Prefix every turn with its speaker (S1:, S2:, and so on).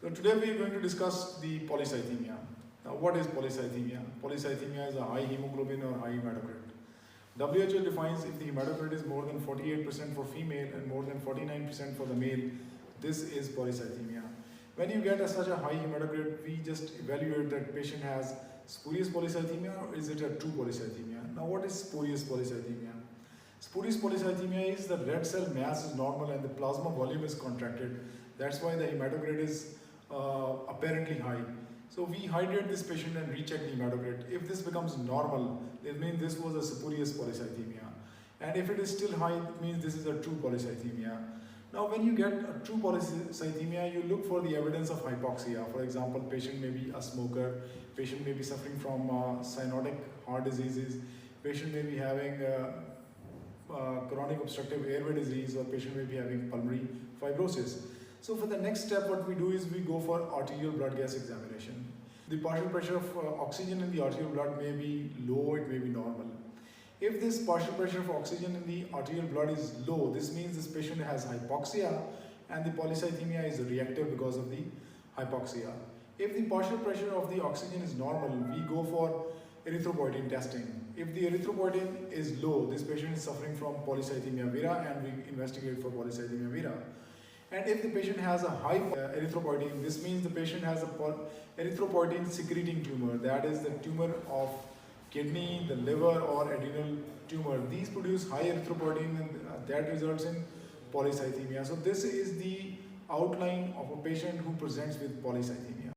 S1: So today we are going to discuss the polycythemia. Now what is polycythemia? Polycythemia is a high hemoglobin or high hematocrit. WHO defines if the hematocrit is more than 48% for female and more than 49% for the male, this is polycythemia. When you get such a high hematocrit, we just evaluate that patient has spurious polycythemia or is it a true polycythemia. Now what is spurious polycythemia? Spurious polycythemia is the red cell mass is normal and the plasma volume is contracted. That's why the hematocrit is apparently high. So we hydrate this patient and recheck the hematocrit. If this becomes normal, it means this was a spurious polycythemia. And if it is still high, it means this is a true polycythemia. Now when you get a true polycythemia, you look for the evidence of hypoxia. For example, patient may be a smoker, patient may be suffering from cyanotic heart diseases, patient may be having chronic obstructive airway disease, or patient may be having pulmonary fibrosis. So for the next step, what we do is we go for arterial blood gas examination. The partial pressure of oxygen in the arterial blood may be low, it may be normal. If this partial pressure of oxygen in the arterial blood is low, this means this patient has hypoxia and the polycythemia is reactive because of the hypoxia. If the partial pressure of the oxygen is normal, we go for erythropoietin testing. If the erythropoietin is low, this patient is suffering from polycythemia vera and we investigate for polycythemia vera. And if the patient has a high erythropoietin, this means the patient has a erythropoietin-secreting tumor, that is the tumor of kidney, the liver or adrenal tumor. These produce high erythropoietin and that results in polycythemia. So this is the outline of a patient who presents with polycythemia.